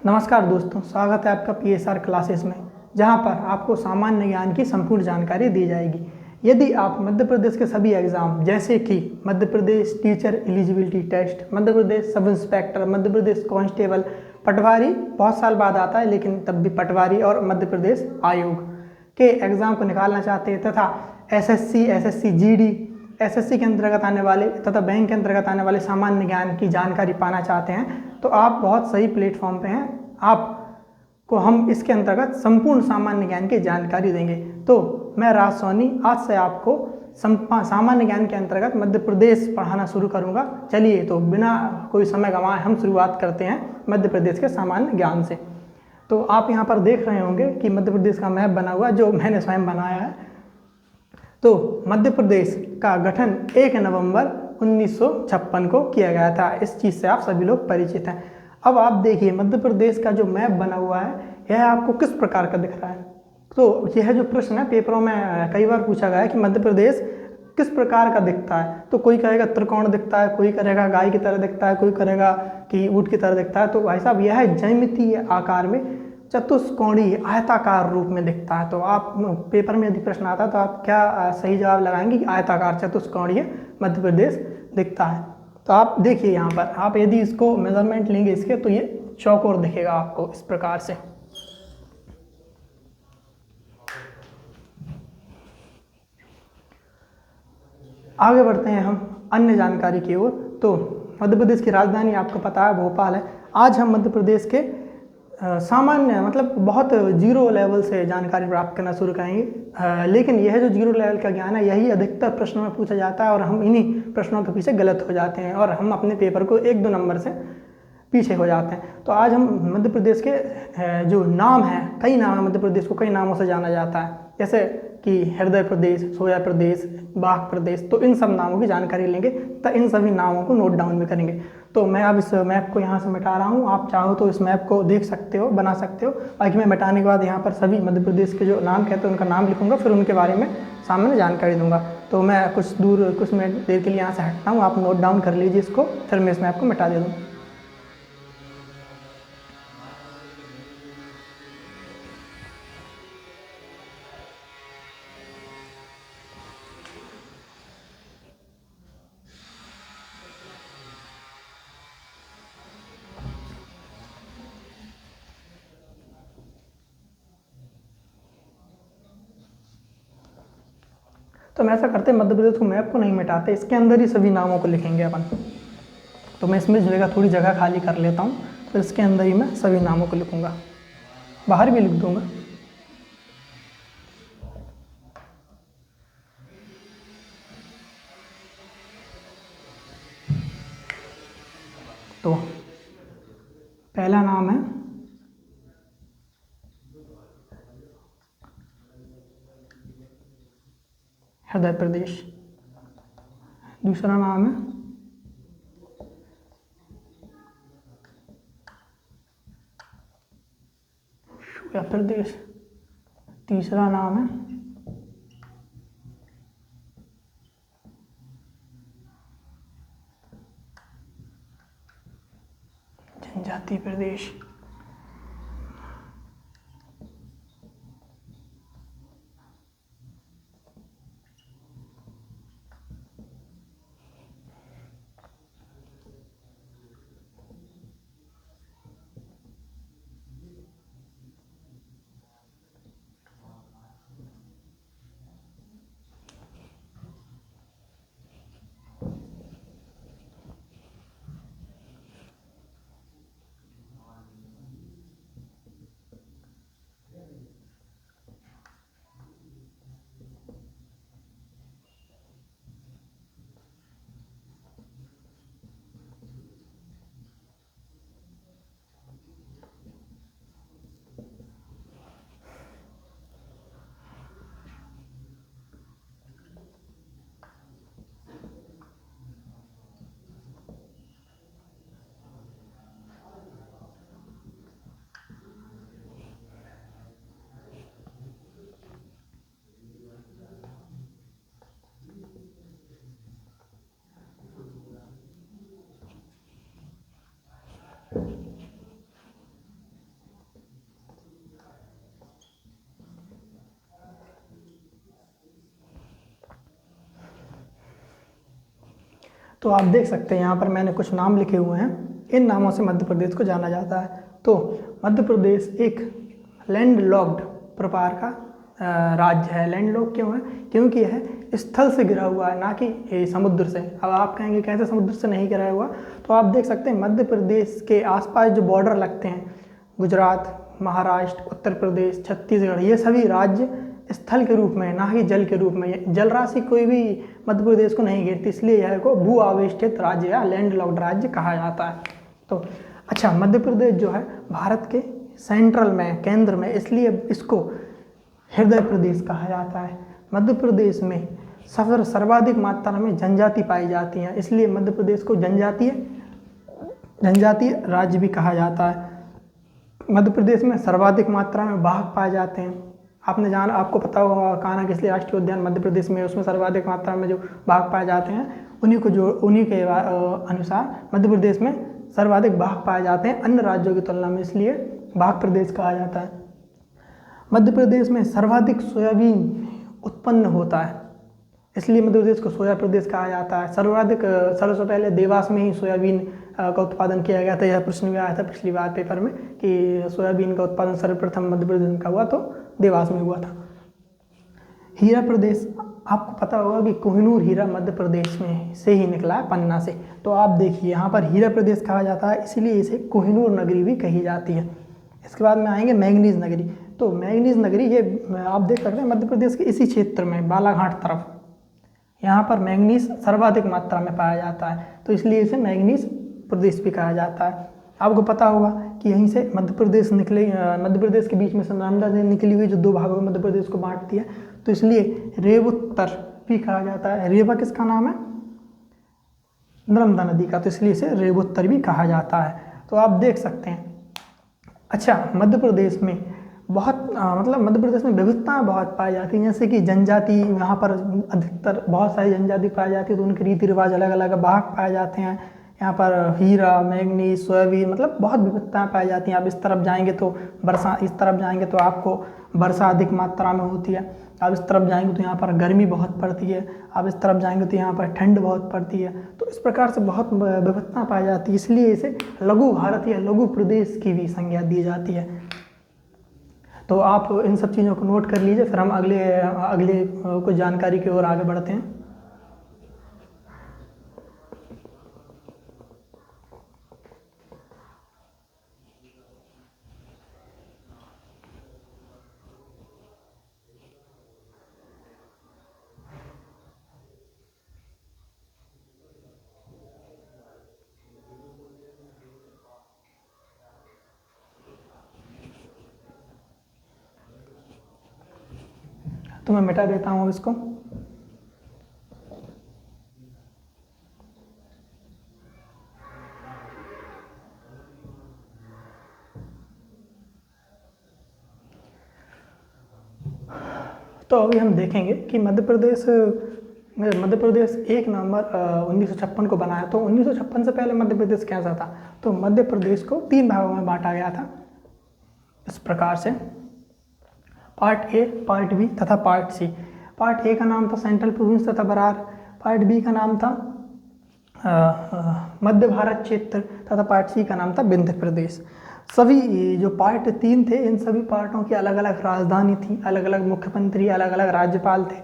नमस्कार दोस्तों, स्वागत है आपका पीएसआर क्लासेस में, जहां पर आपको सामान्य ज्ञान की संपूर्ण जानकारी दी जाएगी। यदि आप मध्य प्रदेश के सभी एग्जाम जैसे कि Madhya Pradesh teacher eligibility test, Madhya Pradesh sub inspector, Madhya Pradesh constable, पटवारी बहुत साल बाद आता है लेकिन तब भी पटवारी और मध्य प्रदेश आयोग के एग्जाम को निकालना चाहते हैं तथा एसएससी जीडी एसएससी के अंतर्गत आने वाले तथा बैंक के अंतर्गत आने वाले सामान्य ज्ञान की जानकारी पाना चाहते हैं तो आप बहुत सही प्लेटफॉर्म पे हैं। आपको हम इसके अंतर्गत संपूर्ण सामान्य ज्ञान की जानकारी देंगे। तो मैं राज सोनी आज से आपको सामान्य ज्ञान के अंतर्गत मध्य प्रदेश पढ़ाना शुरू करूंगा। चलिए तो बिना कोई समय गंवाए हम शुरुआत करते हैं मध्य प्रदेश के सामान्य ज्ञान से। तो आप यहाँ पर देख रहे होंगे कि मध्य प्रदेश का मैप बना हुआ जो मैंने स्वयं बनाया है। तो मध्य प्रदेश का गठन 1 नवंबर 1956 को किया गया था। इस चीज़ से आप सभी लोग परिचित हैं। अब आप देखिए मध्य प्रदेश का जो मैप बना हुआ है यह आपको किस प्रकार का दिख रहा है। तो यह जो प्रश्न है पेपरों में कई बार पूछा गया है कि मध्य प्रदेश किस प्रकार का दिखता है। तो कोई कहेगा त्रिकोण दिखता है, कोई कहेगा गाय की तरह दिखता है, कोई कहेगा कि ऊँट की तरह दिखता है। तो भाई साहब यह ज्यामितीय आकार में चतुष्कोणीय आयताकार रूप में दिखता है। तो आप पेपर में यदि प्रश्न आता है तो आप क्या सही जवाब लगाएंगे कि आयताकार चतुष्कोणीय मध्य प्रदेश दिखता है। तो आप देखिए यहाँ पर आप यदि इसको मेजरमेंट लेंगे इसके तो ये चौकोर दिखेगा आपको इस प्रकार से। आगे बढ़ते हैं हम अन्य जानकारी की ओर। तो मध्य प्रदेश की राजधानी आपको पता है भोपाल है। आज हम मध्य प्रदेश के सामान्य मतलब बहुत जीरो लेवल से जानकारी प्राप्त करना शुरू करेंगे। लेकिन यह जो जीरो लेवल का ज्ञान है यही अधिकतर प्रश्नों में पूछा जाता है और हम इन्हीं प्रश्नों के पीछे गलत हो जाते हैं और हम अपने पेपर को 1-2 नंबर से पीछे हो जाते हैं। तो आज हम मध्य प्रदेश के जो नाम हैं, कई नाम है, मध्य प्रदेश को कई नामों से जाना जाता है जैसे कि हृदय प्रदेश, सोया प्रदेश, बाघ प्रदेश। तो इन सब नामों की जानकारी लेंगे तो इन सभी नामों को नोट डाउन भी करेंगे। तो मैं अब इस मैप को यहाँ से मिटा रहा हूँ। आप चाहो तो इस मैप को देख सकते हो, बना सकते हो। बाकी मैं मिटाने के बाद यहाँ पर सभी मध्य प्रदेश के जो नाम कहते हैं उनका नाम लिखूंगा, फिर उनके बारे में सामने जानकारी दूंगा। तो मैं कुछ मिनट देर के लिए यहाँ से हटता हूँ। आप नोट डाउन कर लीजिए इसको, फिर मैं इस मैप को मिटा दे दूँ। तो हम ऐसा करते हैं, मध्य प्रदेश को मैप को नहीं मिटाते, इसके अंदर ही सभी नामों को लिखेंगे अपन। तो मैं इसमें थोड़ी जगह खाली कर लेता हूँ, फिर इसके अंदर ही मैं सभी नामों को लिखूंगा, बाहर भी लिख दूंगा। तो पहला नाम है हृदय प्रदेश, दूसरा नाम है सोया प्रदेश, तीसरा नाम है जनजातीय प्रदेश, तो आप देख सकते हैं यहाँ पर मैंने कुछ नाम लिखे हुए हैं, इन नामों से मध्य प्रदेश को जाना जाता है। तो मध्य प्रदेश एक लैंडलॉक्ड प्रकार का राज्य है। लैंडलॉक क्यों है? क्योंकि यह स्थल से घिरा हुआ है, ना कि समुद्र से। अब आप कहेंगे कैसे समुद्र से नहीं घिरा हुआ? तो आप देख सकते हैं मध्य प्रदेश के आसपास जो बॉर्डर लगते हैं, गुजरात, महाराष्ट्र, उत्तर प्रदेश, छत्तीसगढ़, ये सभी राज्य स्थल के रूप में, ना ही जल के रूप में। जल राशि कोई भी मध्य प्रदेश को नहीं घेरती, इसलिए यह को भू आवेष्टित राज्य या लैंडलॉक्ड राज्य कहा जाता है। तो अच्छा, मध्य प्रदेश जो है भारत के सेंट्रल में, केंद्र में, इसलिए इसको हृदय प्रदेश कहा जाता है। मध्य प्रदेश में सर्वाधिक मात्रा में जनजाति पाई जाती हैं, इसलिए मध्य प्रदेश को जनजातीय राज्य भी कहा जाता है। मध्य प्रदेश में सर्वाधिक मात्रा में बाघ पाए जाते हैं। आपको पता होगा कान्हा किसली राष्ट्रीय उद्यान मध्य प्रदेश में, उसमें सर्वाधिक मात्रा में जो बाघ पाए जाते हैं, उन्हीं के अनुसार मध्य प्रदेश में सर्वाधिक बाघ पाए जाते हैं अन्य राज्यों की तुलना में, इसलिए बाघ प्रदेश कहा जाता है। मध्य प्रदेश में सर्वाधिक सोयाबीन उत्पन्न होता है, इसलिए मध्य प्रदेश को सोया प्रदेश कहा जाता है। सबसे पहले देवास में ही सोयाबीन का उत्पादन किया गया था। यह प्रश्न भी आया था पिछली बार पेपर में कि सोयाबीन का उत्पादन सर्वप्रथम मध्य प्रदेश का हुआ, तो देवास में हुआ था। हीरा प्रदेश, आपको पता होगा कि कोहिनूर हीरा मध्य प्रदेश में से ही निकला है, पन्ना से। तो आप देखिए यहाँ पर हीरा प्रदेश कहा जाता है, इसलिए इसे कोहिनूर नगरी भी कही जाती है। इसके बाद में आएंगे मैंगनीज नगरी। तो मैंगनीज नगरी ये आप देख सकते हैं मध्य प्रदेश के इसी क्षेत्र में बालाघाट तरफ, यहाँ पर मैंगनीज सर्वाधिक मात्रा में पाया जाता है, तो इसलिए इसे मैंगनीज प्रदेश भी कहा जाता है। आपको पता होगा कि यहीं से मध्य प्रदेश के बीच में से नर्मदा नदी निकली हुई, जो दो भागों में मध्य प्रदेश को बांटती है, तो इसलिए रेवोत्तर भी कहा जाता है। रेवा किसका नाम है? नर्मदा नदी का, तो इसलिए इसे रेवोत्तर भी कहा जाता है। तो आप देख सकते हैं। अच्छा, मध्य प्रदेश में मध्य प्रदेश में विविधताएं बहुत पाई जाती हैं, जैसे कि जनजाति, यहाँ पर अधिकतर बहुत सारी जनजाति पाई जाती है, तो उनके रीति रिवाज अलग अलग, बाघ पाए जाते हैं यहाँ पर, हीरा, मैंगनीज, सोयाबीन, मतलब बहुत विविधताएं पाई जाती हैं। आप इस तरफ जाएंगे तो आपको वर्षा अधिक मात्रा में होती है, आप इस तरफ जाएंगे तो यहाँ पर गर्मी बहुत पड़ती है, आप इस तरफ जाएंगे तो यहाँ पर ठंड बहुत पड़ती है। तो इस प्रकार से बहुत विविधता पाई जाती है, इसलिए इसे लघु भारत या लघु प्रदेश की भी संज्ञा दी जाती है। तो आप इन सब चीज़ों को नोट कर लीजिए, फिर हम अगले कुछ जानकारी की ओर आगे बढ़ते हैं। तो मैं मिटा देता हूँ इसको। तो अभी हम देखेंगे कि मध्य प्रदेश 1 नवंबर 1956 को बना है। तो 1956 से पहले मध्य प्रदेश कैसा था? तो मध्य प्रदेश को 3 भागों में बांटा गया था इस प्रकार से, पार्ट ए, पार्ट बी तथा पार्ट सी। पार्ट ए का नाम था सेंट्रल प्रोविंस तथा बरार, पार्ट बी का नाम था मध्य भारत क्षेत्र तथा पार्ट सी का नाम था विंध्य प्रदेश। सभी जो पार्ट 3 थे, इन सभी पार्टों की अलग अलग राजधानी थी, अलग अलग मुख्यमंत्री, अलग अलग राज्यपाल थे।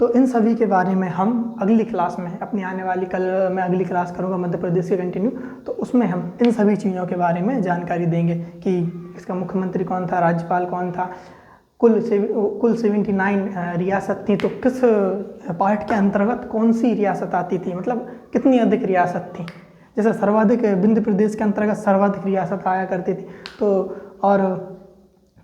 तो इन सभी के बारे में हम अगली क्लास में, अपनी आने वाली कल मैं अगली क्लास करूँगा मध्य प्रदेश के कंटिन्यू, तो उसमें हम इन सभी चीज़ों के बारे में जानकारी देंगे कि इसका मुख्यमंत्री कौन था, राज्यपाल कौन था, कुल 79 रियासत थी, तो किस पार्ट के अंतर्गत कौन सी रियासत आती थी, मतलब कितनी अधिक रियासत थी। जैसे सर्वाधिक विंध्य प्रदेश के अंतर्गत सर्वाधिक रियासत आया करती थी। तो और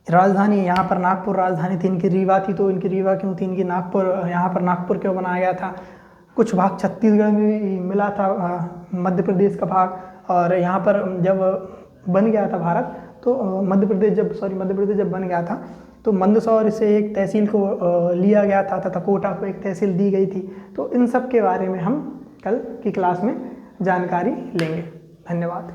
राजधानी यहाँ पर नागपुर राजधानी थी, इनकी रीवा थी, तो इनकी रीवा क्यों थी, इनकी नागपुर, यहाँ पर नागपुर क्यों बनाया गया था। कुछ भाग छत्तीसगढ़ में भी मिला था मध्य प्रदेश का भाग, और यहाँ पर जब बन गया था भारत, तो मध्य प्रदेश जब बन गया था, तो मंदसौर से एक तहसील को लिया गया था तथा कोटा को एक तहसील दी गई थी। तो इन सब के बारे में हम कल की क्लास में जानकारी लेंगे। धन्यवाद।